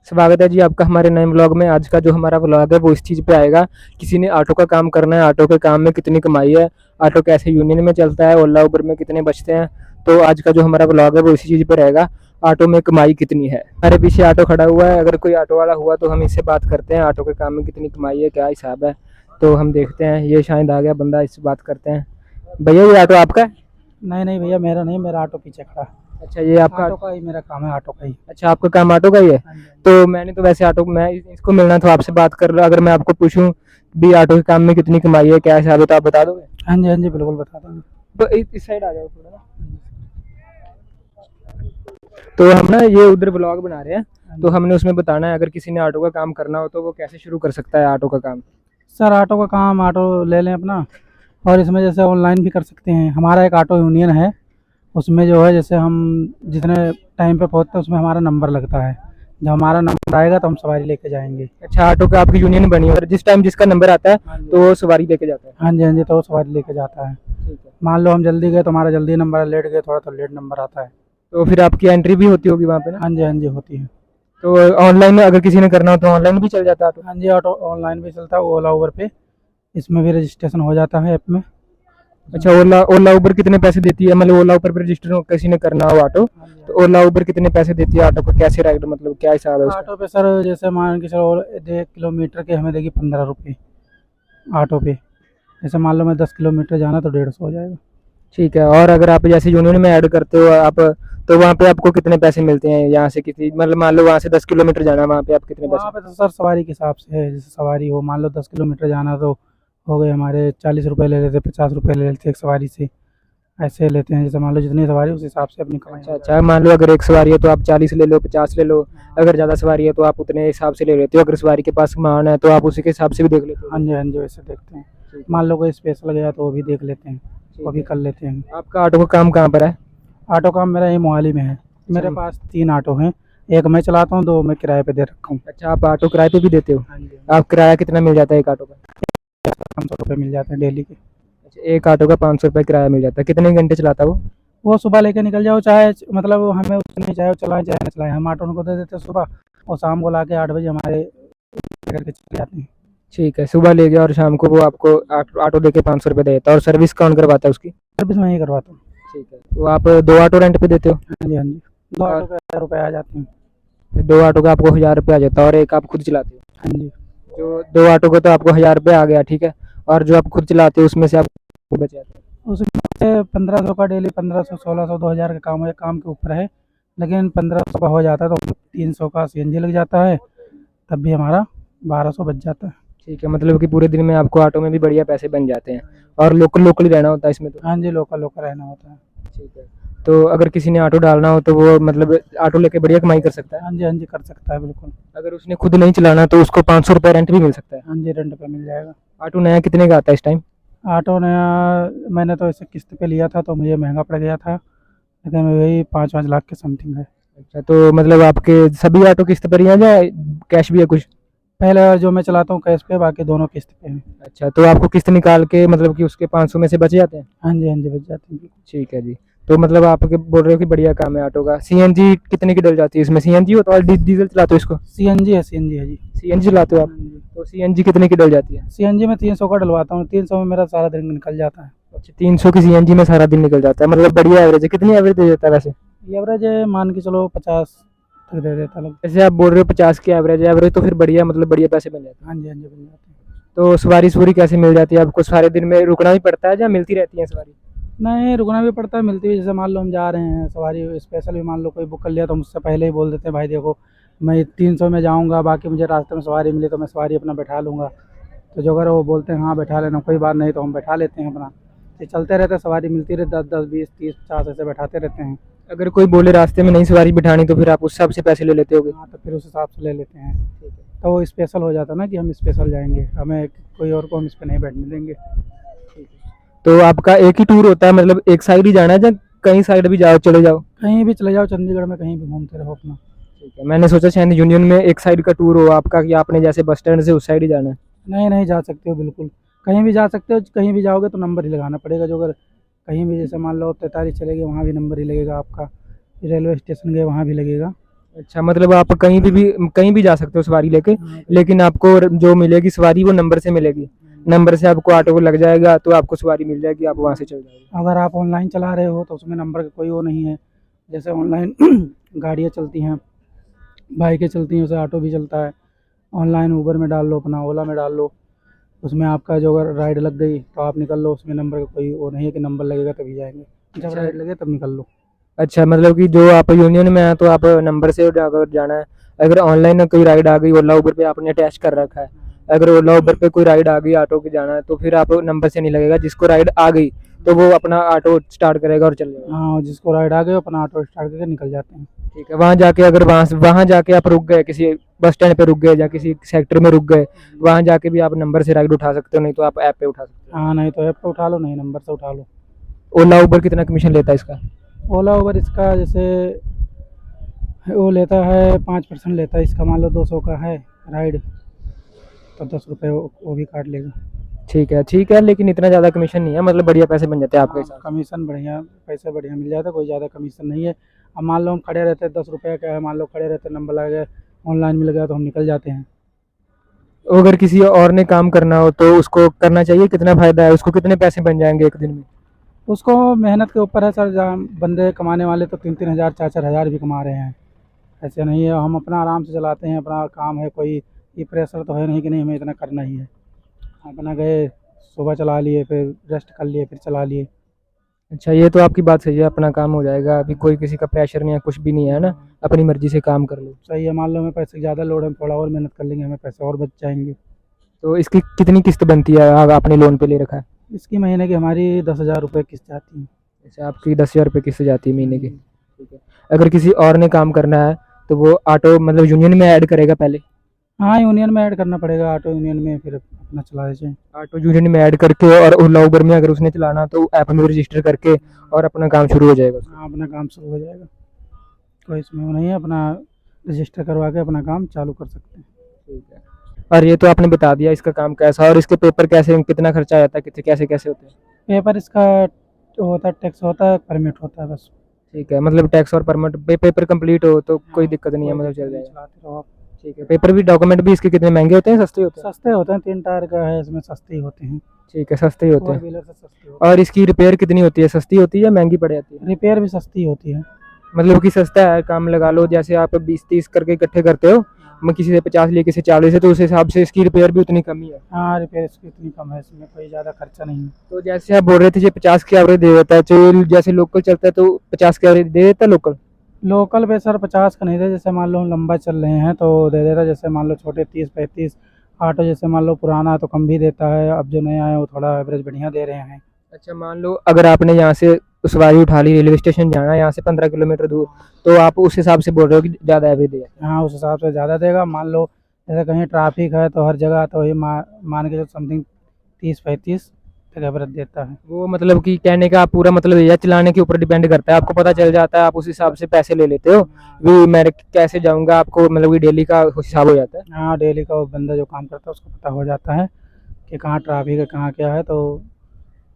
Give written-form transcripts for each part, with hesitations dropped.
स्वागत है जी आपका हमारे नए व्लॉग में। आज का जो हमारा व्लॉग है वो इस चीज़ पे आएगा, किसी ने ऑटो का काम करना है, ऑटो के काम में कितनी कमाई है, ऑटो कैसे यूनियन में चलता है, ओला उबर में कितने बचते हैं। तो आज का जो हमारा व्लॉग है वो इसी चीज़ पे रहेगा, ऑटो में कमाई कितनी है। हमारे पीछे ऑटो खड़ा हुआ है, अगर कोई ऑटो वाला हुआ तो हम इससे बात करते हैं ऑटो के काम में कितनी कमाई है, क्या हिसाब है। तो हम देखते हैं, ये शायद आ गया बंदा, इससे बात करते हैं। भैया ये ऑटो आपका है? नहीं नहीं भैया, मेरा नहीं, मेरा ऑटो पीछे खड़ा है। अच्छा ये आपका ऑटो का ही मेरा काम है, ऑटो का ही। अच्छा आपका काम ऑटो का ही है। हाँ जी, हाँ जी। तो मैंने तो वैसे ऑटो मैं इसको मिलना था, आपसे बात कर रहा। अगर मैं आपको पूछूं भी ऑटो के काम में कितनी कमाई है, क्या हिसाब है, तो आप बता दोगे? हाँ जी, हाँ जी, बिल्कुल बता देंगे। तो इस साइड आ जाओ थोड़ा ना। तो हम ना ये उधर ब्लॉग बना रहे हैं, हाँ तो जी। हमने उसमें बताना है अगर किसी ने ऑटो का काम करना हो तो वो कैसे शुरू कर सकता है ऑटो का काम। सर ऑटो का काम, ऑटो ले लें अपना, और इसमें जैसे ऑनलाइन भी कर सकते हैं। हमारा एक ऑटो यूनियन है, उसमें जो है जैसे हम जितने टाइम पे पहुँचते हैं उसमें हमारा नंबर लगता है। जब हमारा नंबर आएगा तो हम सवारी लेके जाएंगे। अच्छा ऑटो का आपकी यूनियन बनी है और जिस टाइम जिसका नंबर आता है हाँ जी, तो वो सवारी लेके जाता है। हाँ जी, हाँ जी, तो वो सवारी लेके जाता है। ठीक है। मान लो हम जल्दी गए तो हमारा जल्दी नंबर है, लेट गए थोड़ा तो लेट नंबर आता है। तो फिर आपकी एंट्री भी होती होगी वहाँ पे ना। हाँ जी, हाँ जी, होती है। तो ऑनलाइन में अगर किसी ने करना हो तो ऑनलाइन भी चल जाता है ऑटो। हाँ जी, ऑटो ऑनलाइन भी चलता है, ओला उबर पे। इसमें भी रजिस्ट्रेशन हो जाता है ऐप में। अच्छा ओला ओला उबर कितने पैसे देती है, मतलब ओला उबर पर रजिस्टर किसी ने करना हो ऑटो, हाँ जी, हाँ तो ओला उबर कितने पैसे देती है ऑटो को, कैसे राइड, मतलब क्या हिसाब है जी। उसका? ऑटो पे सर जैसे मान के चलो 1 किलोमीटर के हमें देगी 15 रुपये ऑटो पे। जैसे मान लो मैं 10 किलोमीटर जाना तो 150 हो जाएगा। ठीक है। और अगर आप जैसे यूनियन में ऐड करते हो आप, तो वहाँ पे आपको कितने पैसे मिलते हैं, यहाँ से किसी मतलब मान लो वहाँ से 10 किलोमीटर जाना, वहाँ पे आप कितने पैसे? वहाँ पे तो सर सवारी के हिसाब से है। जैसे सवारी हो, मान लो 10 किलोमीटर जाना तो हो गए हमारे 40 रुपये ले लेते, 50 रुपये ले लेते एक सवारी से। ऐसे लेते हैं, जैसे मान लो जितनी सवारी उस हिसाब से अपनी कमाई अच्छा हो अच्छा, जाती मान लो अगर एक सवारी है तो आप 40 ले लो, 50 ले लो। है। अगर ज़्यादा सवारी है तो आप उतने हिसाब से ले लेते हो, अगर सवारी के पास सामान है तो आप उसी के हिसाब से भी देख लेते हो। हाँ जी, हाँ जी, वैसे देखते हैं। ठीक है। मान लो कोई स्पेशल गया तो वो भी देख लेते हैं, वो ठीक भी है। कर लेते हैं। आपका ऑटो का काम कहाँ पर है? ऑटो का मेरा ये मोहाली में है। अच्छा मेरे पास 3 ऑटो हैं, एक मैं चलाता हूँ, 2 मैं किराए पे दे रखा हूँ। अच्छा आप ऑटो किराए पे भी देते हो? हाँ जी, आप किराया कितना मिल जाता है एक ऑटो का? 500 रुपये मिल जाते हैं डेली के। अच्छा एक ऑटो का 500 रुपये किराया मिल जाता है, कितने घंटे चलाता है वो? वो सुबह लेके निकल जाओ, चाहे मतलब हमें उसने चाहे वो चलाए चाहे ना चलाए, हम ऑटो उनको दे देते हैं सुबह, और शाम को लाके 8 बजे हमारे करके चले जाते हैं। ठीक है, सुबह ले गया और शाम को वो आपको ऑटो ऑटो देके 500 रुपये देता है, और सर्विस कौन करवाता है उसकी? सर्विस मैं ही करवाता हूँ। ठीक है। तो आप 2 ऑटो रेंट पे देते हो? हाँ जी, हाँ जी। 2 ऑटो और पे 1000 रुपये आ जाते हैं। 2 ऑटो का आपको 1000 रुपये आ जाता है और एक आप खुद चलाते हो? हाँ जी। जो 2 ऑटो का तो आपको 1000 रुपये आ गया, ठीक है। और जो आप खुद चलाते हो उसमें से आपको बच जाता है? उसमें से 1500 का डेली, 1500, 1600, 2000 का काम है, काम के ऊपर है। लेकिन 1500 का हो जाता है तो 300 का सीएनजी लग जाता है, तब भी हमारा 1200 बच जाता है। ठीक है, मतलब कि पूरे दिन में आपको ऑटो में भी बढ़िया पैसे बन जाते हैं। और लोकल लोकल ही रहना होता है इसमें तो? हाँ जी, लोकल लोकल रहना होता है। ठीक है। तो अगर किसी ने ऑटो डालना हो तो वो मतलब ऑटो लेके बढ़िया कमाई कर सकता है? हाँ जी, हाँ जी, कर सकता है बिल्कुल। अगर उसने खुद नहीं चलाना तो उसको 500 रुपये रेंट भी मिल सकता है? हाँ जी, रेंट पे मिल जाएगा। ऑटो नया कितने का आता है इस टाइम? ऑटो नया मैंने तो ऐसे किस्त पे लिया था तो मुझे महंगा पड़ गया था, लेकिन वही 5-5 लाख के समथिंग है। अच्छा तो मतलब आपके सभी ऑटो किस्त पर ही हैं या कैश भी है कुछ? पहले जो मैं चलाता हूँ कैश पे, बाकी दोनों किस्त पे हैं। अच्छा तो आपको किस्त निकाल के मतलब कि उसके 500 में से बच जाते हैं? हाँ जी, हाँ जी, बच जाते हैं बिल्कुल। ठीक है जी। तो मतलब आप बोल रहे हो कि बढ़िया काम है ऑटो का। सीएनजी कितने की डल जाती है इसमें? सीएनजी हो तो और डीजल चलाते हो इसको? सीएनजी है, सीएनजी है जी। सीएनजी चलाते हो आप? हाँ जी। तो सीएनजी कितने की डल जाती है? सीएनजी में 300 का डलवाता हूँ, 300 में मेरा सारा दिन निकल जाता है। अच्छा 300 की सीएनजी में सारा दिन निकल जाता है, मतलब बढ़िया एवरेज है। कितनी एवरेज दे देता है वैसे? एवरेज है मान के चलो 50 तक दे देता लग। जैसे आप बोल रहे हो 50 की एवरेज है, एवरेज तो फिर बढ़िया, मतलब बढ़िया पैसे बन जाते हैं। हाँ जी, हाँ जी, बन जाते हैं। तो सवारी सवारी कैसे मिल जाती है आपको? सारे दिन में रुकना भी पड़ता है या मिलती रहती है सवारी? नहीं, रुकना भी पड़ता है, मिलती भी। जैसे मान लो हम जा रहे हैं सवारी स्पेशल भी, मान लो कोई बुक कर लिया तो मुझसे पहले ही बोल देते हैं, भाई देखो मैं 300 में जाऊँगा, बाकी मुझे रास्ते में सवारी मिली तो मैं सवारी अपना बैठा लूँगा। तो जो अगर वो बोलते हैं हाँ बैठा लेना, कोई बात नहीं, तो हम बैठा लेते हैं अपना। ये चलते रहते हैं, सवारी मिलती रहती, 10-10, 20-30, 50 ऐसे बैठाते रहते हैं। अगर कोई बोले रास्ते में नहीं सवारी बिठानी तो फिर आप उस हिसाब से पैसे ले लेते होगे? हाँ, तो फिर उस हिसाब से ले लेते हैं। ठीक है। तो वो स्पेशल हो जाता है ना कि हम स्पेशल जाएंगे, हमें कोई और को हम इस पर नहीं बैठने देंगे। ठीक है। तो आपका एक ही टूर होता है, मतलब एक साइड ही जाना है या कहीं साइड भी जाओ चले जाओ? कहीं भी चले जाओ, चंडीगढ़ में कहीं भी घूमते रहो अपना। ठीक है, मैंने सोचा शायद यूनियन में एक साइड का टूर हो आपका, कि आपने जैसे बस स्टैंड से उस साइड ही जाना है। नहीं नहीं, जा सकते हो बिल्कुल, कहीं भी जा सकते हो। कहीं भी जाओगे तो नंबर ही लगाना पड़ेगा। जो अगर कहीं भी जैसे मान लो 43 चले गए, वहाँ भी नंबर ही लगेगा आपका। रेलवे स्टेशन गए वहाँ भी लगेगा। अच्छा, मतलब आप कहीं भी जा सकते हो सवारी लेके, हाँ, लेकिन आपको जो मिलेगी सवारी वो नंबर से मिलेगी। नंबर से आपको ऑटो को लग जाएगा तो आपको सवारी मिल जाएगी, आप वहाँ से चल जाओगे। अगर आप ऑनलाइन चला रहे हो तो उसमें नंबर का कोई वो नहीं है। जैसे ऑनलाइन गाड़ियाँ चलती हैं, बाइकें चलती हैं, उसे ऑटो भी चलता है। ऑनलाइन ऊबर में डाल लो, अपना ओला में डाल लो, उसमें आपका जो अगर राइड लग गई तो आप निकल लो, उसमें नंबर का कोई वो नहीं है कि नंबर लगेगा तभी जाएंगे। जब अच्छा। राइड लगे तब निकल लो। अच्छा, मतलब कि जो आप यूनियन में हैं तो आप नंबर से अगर जाना है, अगर ऑनलाइन कोई राइड आ गई ओला उबर पे आपने अटैच कर रखा है, अगर ओला उबर पे कोई राइड आ गई ऑटो के जाना है तो फिर आप नंबर से नहीं लगेगा, जिसको राइड आ गई तो वो अपना ऑटो स्टार्ट करेगा और चल जाएगा। हाँ, जिसको राइड आ गए वो अपना ऑटो स्टार्ट करके निकल जाते हैं। ठीक है, वहाँ जाके अगर वहाँ जाके आप रुक गए, किसी बस स्टैंड पे रुक गए या किसी सेक्टर में रुक गए, वहाँ जाके भी आप नंबर से राइड उठा सकते हो, नहीं तो आप ऐप पे उठा सकते हाँ, नहीं तो ऐप पे उठा लो, नहीं नंबर से उठा लो। हो। ओला उबर कितना कमीशन लेता है इसका? ओला उबर इसका जैसे वो लेता है 5% लेता है इसका। मान लो 200 का है राइड तो 10 रुपये वो भी काट लेगा। ठीक है, लेकिन इतना ज़्यादा कमीशन नहीं है, मतलब बढ़िया पैसे बन जाते हैं आपके हाँ, हिसाब कमीशन बढ़िया, पैसे बढ़िया मिल जाता है, कोई ज़्यादा कमीशन नहीं है। अब मान लो हम खड़े रहते हैं, 10 रुपये का है, मान लो खड़े रहते नंबर लगा गया, ऑनलाइन मिल गया तो हम निकल जाते हैं। से। अगर किसी और ने काम करना हो तो उसको करना चाहिए, कितना फ़ायदा है उसको, कितने पैसे बन जाएंगे एक दिन में? उसको मेहनत के ऊपर है सर। जहाँ बंदे कमाने वाले तो 3-3 हज़ार 4-4 हज़ार भी कमा रहे हैं। ऐसे नहीं है, हम अपना आराम से चलाते हैं, अपना काम है, कोई ये प्रेशर तो है नहीं कि नहीं हमें इतना करना ही है। अपना गए, सुबह चला लिए, फिर रेस्ट कर लिए, फिर चला लिए। अच्छा, ये तो आपकी बात सही है, अपना काम हो जाएगा, अभी कोई किसी का प्रेशर नहीं है, कुछ भी नहीं है ना, अपनी मर्जी से काम कर लो। सही है, मान लो हमें पैसे की ज़्यादा लोड है, हम थोड़ा और मेहनत कर लेंगे, हमें पैसे और बच जाएंगे। तो इसकी कितनी किस्त बनती है, आपने लोन पे ले रखा है? इसकी महीने की हमारी 10,000 रुपये किस्त आती है। जैसे आपकी 10,000 रुपये किस्त जाती है महीने की। ठीक है, अगर किसी और ने काम करना है तो वो ऑटो मतलब यूनियन में ऐड करेगा पहले? हाँ, यूनियन में ऐड करना पड़ेगा, ऑटो यूनियन में, फिर अपना चला दीजिए। ऑटो यूनियन में ऐड करके और ओला उबर में अगर उसने चलाना तो ऐप में रजिस्टर करके और अपना काम शुरू हो जाएगा उसका। हाँ, अपना काम शुरू हो जाएगा, कोई इसमें वो नहीं है, अपना रजिस्टर करवा के अपना काम चालू कर सकते हैं। ठीक है, और ये तो आपने बता दिया इसका काम कैसा है, और इसके पेपर कैसे, कितना खर्चा आ जाता है, कितने कैसे कैसे होते हैं? पेपर इसका होता है, टैक्स होता है, परमिट होता है बस। ठीक है, मतलब टैक्स और परमिट पेपर कंप्लीट हो तो कोई हाँ, दिक्कत नहीं है, कोई मतलब दिक्कत चल नहीं, जाएगा। चलाते रहो आप। ठीक है, पेपर भी डॉक्यूमेंट भी इसके कितने महंगे होते हैं, सस्ते होते हैं? सस्ते होते हैं, 3 टायर का है, इसमें सस्ते ही होते हैं। ठीक है, सस्ते ही होते फोर हैं। व्हीलर से सस्ते होते और इसकी रिपेयर कितनी होती है, सस्ती होती है या महंगी पड़ जाती है? हैं। रिपेयर भी सस्ती होती है। मतलब कि सस्ता है, काम लगा लो, जैसे आप 20-30 करके इकट्ठे करते हो, मैं किसी से 50 लिए किसी से 40 है, तो उस हिसाब से इसकी रिपेयर भी उतनी कम ही है। हाँ, रिपेयर इसकी इतनी कम है, इसमें कोई ज़्यादा खर्चा नहीं है। तो जैसे आप बोल रहे थे ये 50 की एवरेज दे देता है, तो जैसे लोकल चलता है तो 50 की एवरेज दे देता है लोकल? लोकल पे सर 50 का नहीं दे, जैसे मान लो हम लंबा चल रहे हैं तो दे देता, जैसे मान लो छोटे 30-35। ऑटो जैसे मान लो पुराना है तो कम भी देता है, अब जो नया है वो थोड़ा एवरेज बढ़िया दे रहे हैं। अच्छा, मान लो अगर आपने यहाँ से सवारी उठा ली, रेलवे स्टेशन जाना है यहाँ से 15 किलोमीटर दूर, तो आप उस हिसाब से बोल रहे हो कि ज़्यादा एवरेज है? हाँ, उस हिसाब से ज़्यादा देगा। मान लो जैसे कहीं ट्रैफिक है तो हर जगह तो वही मान के जो समथिंग 30-35 तक एवरेज देता है। वो मतलब कि कहने का पूरा मतलब ये है, चलाने के ऊपर डिपेंड करता है, आपको पता चल जाता है, आप उस हिसाब से पैसे ले लेते हो। भी मैं कैसे जाऊंगा, आपको मतलब कि डेली का हिसाब हो जाता है। हाँ, डेली का वो बंदा जो काम करता है उसको पता हो जाता है कि कहाँ ट्रैफिक है, कहाँ क्या है, तो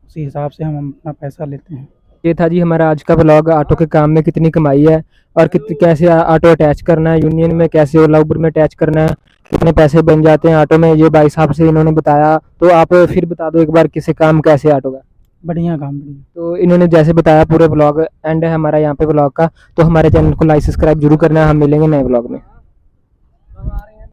उसी हिसाब से हम अपना पैसा लेते हैं। ये था जी हमारा आज का ब्लॉग, ऑटो के काम में कितनी कमाई है और कैसे ऑटो अटैच करना है यूनियन में, कैसे ओला उबर में अटैच करना है, कितने पैसे बन जाते हैं ऑटो में, ये भाई साहब से इन्होंने बताया। तो आप फिर बता दो एक बार किसे काम कैसे ऑटो का। बढ़िया काम, बढ़िया। तो इन्होंने जैसे बताया, पूरे ब्लॉग एंड है हमारा यहाँ पे ब्लॉग का, तो हमारे चैनल को लाइक सब्सक्राइब जरूर करना है, हम मिलेंगे नए ब्लॉग में।